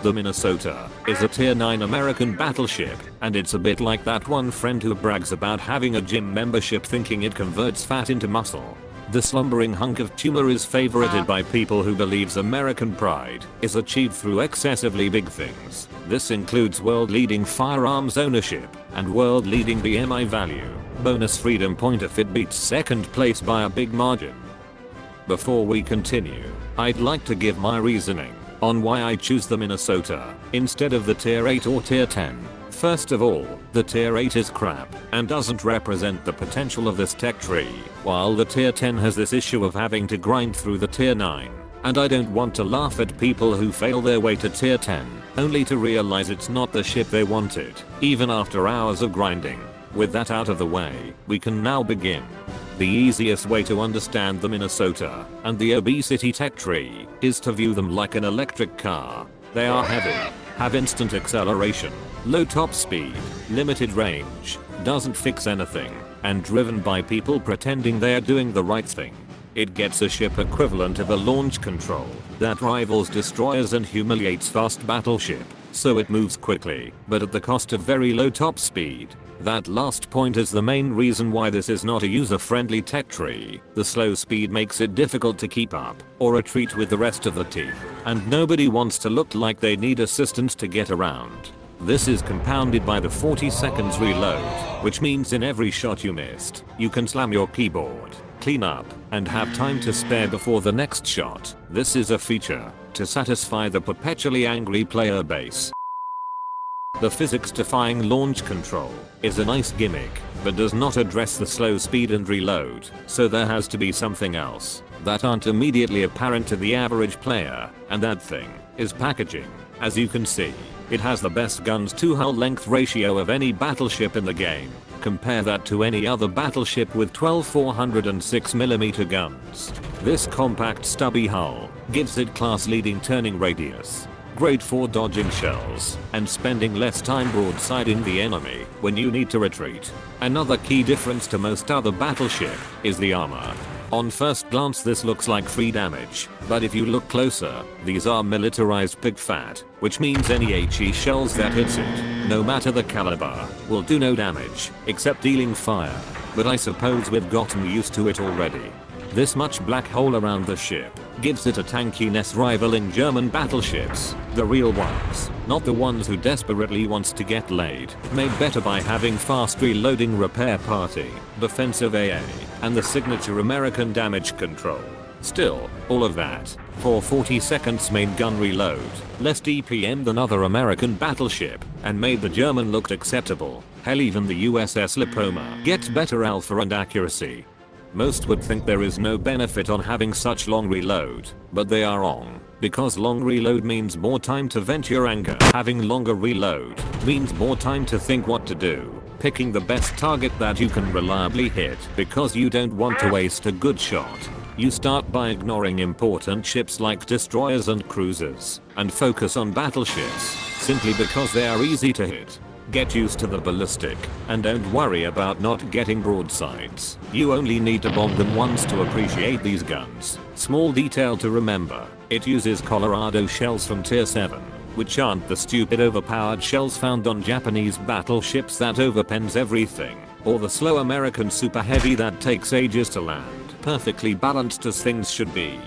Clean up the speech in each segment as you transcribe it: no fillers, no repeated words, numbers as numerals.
The Minnesota is a tier 9 American battleship, and it's a bit like that one friend who brags about having a gym membership thinking it converts fat into muscle. The slumbering hunk of tumor is favorited by people who believes American pride is achieved through excessively big things. This includes world-leading firearms ownership and world-leading BMI value. Bonus freedom point if it beats second place by a big margin. Before we continue, I'd like to give my reasoning on why I choose the Minnesota instead of the tier 8 or tier 10. First of all, the tier 8 is crap and doesn't represent the potential of this tech tree, while the tier 10 has this issue of having to grind through the tier 9. And I don't want to laugh at people who fail their way to tier 10, only to realize it's not the ship they wanted, even after hours of grinding. With that out of the way, we can now begin. The easiest way to understand the Minnesota and the obesity tech tree is to view them like an electric car. They are heavy, have instant acceleration, low top speed, limited range, doesn't fix anything, and driven by people pretending they are doing the right thing. It gets a ship equivalent of a launch control that rivals destroyers and humiliates fast battleship, so it moves quickly, but at the cost of very low top speed. That last point is the main reason why this is not a user-friendly tech tree. The slow speed makes it difficult to keep up or retreat with the rest of the team, and nobody wants to look like they need assistance to get around. This is compounded by the 40 seconds reload, which means in every shot you missed, you can slam your keyboard, clean up, and have time to spare before the next shot. This is a feature to satisfy the perpetually angry player base. The physics-defying launch control is a nice gimmick, but does not address the slow speed and reload, so there has to be something else that aren't immediately apparent to the average player, and that thing is packaging. As you can see, it has the best guns to hull length ratio of any battleship in the game. Compare that to any other battleship with 12 406mm guns. This compact stubby hull gives it class-leading turning radius, great for dodging shells and spending less time broadsiding the enemy when you need to retreat. Another key difference to most other battleship is the armor. On first glance this looks like free damage, but if you look closer, these are militarized pig fat, which means any HE shells that hits it, no matter the caliber, will do no damage, except dealing fire. But I suppose we've gotten used to it already. This much black hole around the ship gives it a tankiness rivaling German battleships, the real ones, not the ones who desperately wants to get laid, made better by having fast reloading repair party, defensive AA, and the signature American damage control. Still, all of that, for 40 seconds main gun reload, less DPM than other American battleship, and made the German look acceptable. Hell, even the USS Lipoma gets better alpha and accuracy. Most would think there is no benefit on having such long reload, but they are wrong, because long reload means more time to vent your anger. Having longer reload means more time to think what to do, picking the best target that you can reliably hit, because you don't want to waste a good shot. You start by ignoring important ships like destroyers and cruisers, and focus on battleships, simply because they are easy to hit. Get used to the ballistic, and don't worry about not getting broadsides. You only need to bomb them once to appreciate these guns. Small detail to remember, it uses Colorado shells from tier 7, which aren't the stupid overpowered shells found on Japanese battleships that overpens everything, or the slow American super heavy that takes ages to land. Perfectly balanced as things should be.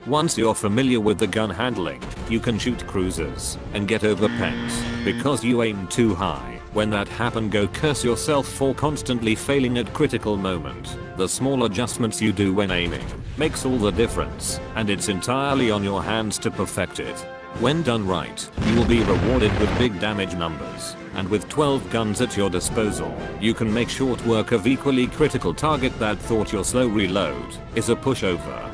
Once you're familiar with the gun handling, you can shoot cruisers and get overpens because you aim too high. When that happens, go curse yourself for constantly failing at critical moment. The small adjustments you do when aiming makes all the difference, and it's entirely on your hands to perfect it. When done right, you will be rewarded with big damage numbers, and with 12 guns at your disposal, you can make short work of equally critical target that thought your slow reload is a pushover.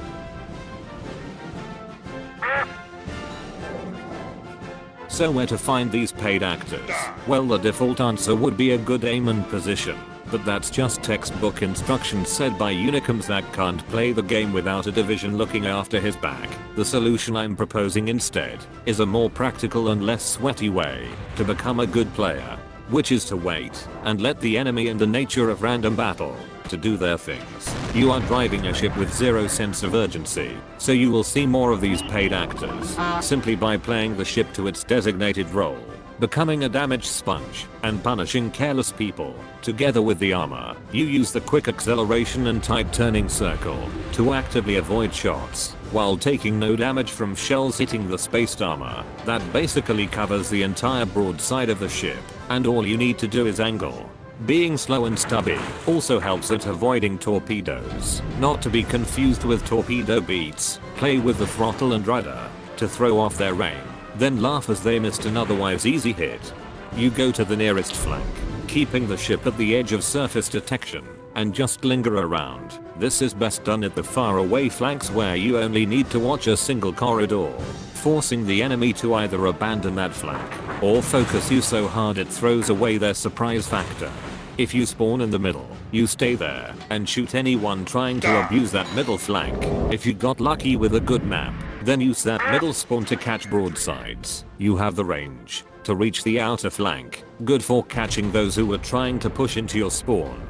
So where to find these paid actors? Well, the default answer would be a good aim and position, but that's just textbook instructions said by unicorns that can't play the game without a division looking after his back. The solution I'm proposing instead is a more practical and less sweaty way to become a good player, which is to wait and let the enemy and the nature of random battle to do their things. You are driving a ship with zero sense of urgency, so you will see more of these paid actors simply by playing the ship to its designated role, becoming a damage sponge, and punishing careless people. Together with the armor, you use the quick acceleration and tight turning circle to actively avoid shots, while taking no damage from shells hitting the spaced armor. That basically covers the entire broadside of the ship, and all you need to do is angle. Being slow and stubby also helps at avoiding torpedoes. Not to be confused with torpedo beats. Play with the throttle and rudder to throw off their aim, then laugh as they missed an otherwise easy hit. You go to the nearest flank, keeping the ship at the edge of surface detection, and just linger around. This is best done at the faraway flanks where you only need to watch a single corridor, forcing the enemy to either abandon that flank or focus you so hard it throws away their surprise factor. If you spawn in the middle, you stay there and shoot anyone trying to abuse that middle flank. If you got lucky with a good map, then use that middle spawn to catch broadsides. You have the range to reach the outer flank, good for catching those who are trying to push into your spawn.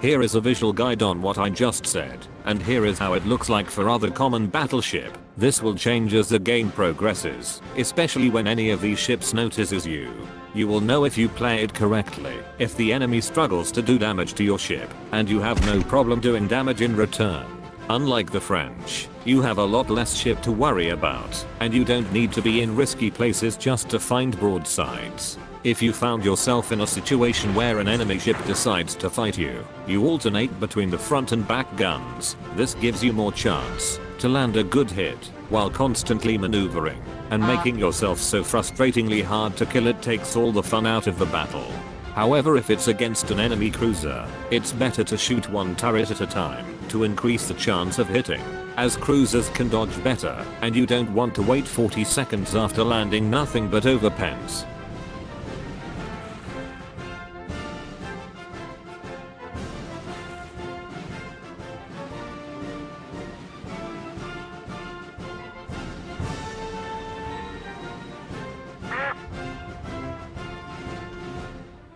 Here is a visual guide on what I just said, and here is how it looks like for other common battleship. This will change as the game progresses, especially when any of these ships notices you. You will know if you play it correctly, if the enemy struggles to do damage to your ship, and you have no problem doing damage in return. Unlike the French, you have a lot less ship to worry about, and you don't need to be in risky places just to find broadsides. If you found yourself in a situation where an enemy ship decides to fight you, you alternate between the front and back guns. This gives you more chance to land a good hit while constantly maneuvering, and making yourself so frustratingly hard to kill it takes all the fun out of the battle. However, if it's against an enemy cruiser, it's better to shoot one turret at a time to increase the chance of hitting, as cruisers can dodge better and you don't want to wait 40 seconds after landing nothing but overpens.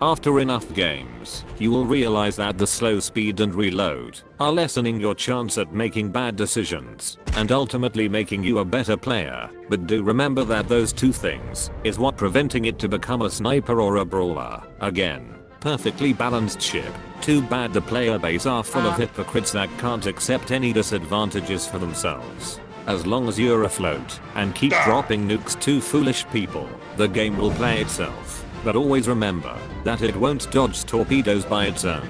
After enough games, you will realize that the slow speed and reload are lessening your chance at making bad decisions and ultimately making you a better player. But do remember that those two things is what preventing it to become a sniper or a brawler. Again, perfectly balanced ship. Too bad the player base are full of hypocrites that can't accept any disadvantages for themselves. As long as you're afloat and keep dropping nukes to foolish people, the game will play itself. But always remember that it won't dodge torpedoes by its own.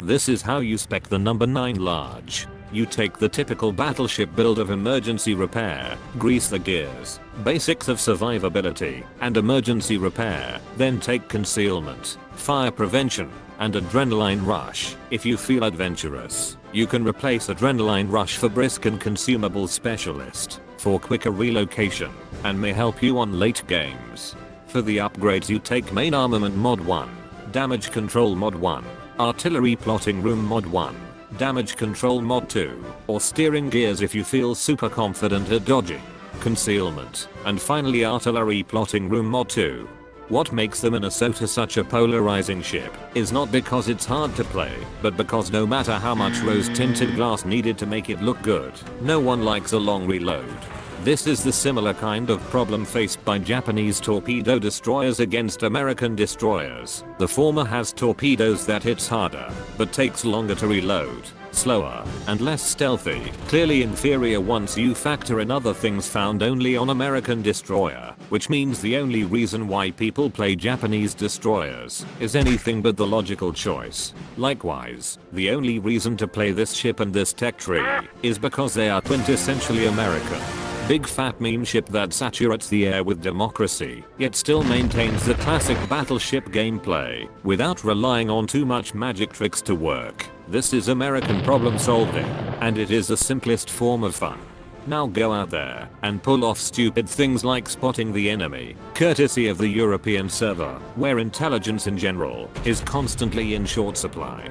This is how you spec the number 9 large. You take the typical battleship build of emergency repair, grease the gears, basics of survivability, and emergency repair, then take concealment, fire prevention, and adrenaline rush. If you feel adventurous, you can replace adrenaline rush for brisk and consumable specialist for quicker relocation, and may help you on late games. For the upgrades you take main armament mod 1, damage control mod 1, artillery plotting room mod 1, damage control mod 2, or steering gears if you feel super confident at dodging, concealment, and finally artillery plotting room mod 2. What makes the Minnesota such a polarizing ship is not because it's hard to play, but because no matter how much rose tinted glass needed to make it look good, no one likes a long reload. This is the similar kind of problem faced by Japanese torpedo destroyers against American destroyers. The former has torpedoes that hits harder, but takes longer to reload, slower, and less stealthy, clearly inferior once you factor in other things found only on American destroyer, which means the only reason why people play Japanese destroyers is anything but the logical choice. Likewise, the only reason to play this ship and this tech tree is because they are quintessentially American. Big fat meme ship that saturates the air with democracy, yet still maintains the classic battleship gameplay without relying on too much magic tricks to work. This is American problem solving, and it is the simplest form of fun. Now go out there and pull off stupid things like spotting the enemy, courtesy of the European server, where intelligence in general is constantly in short supply.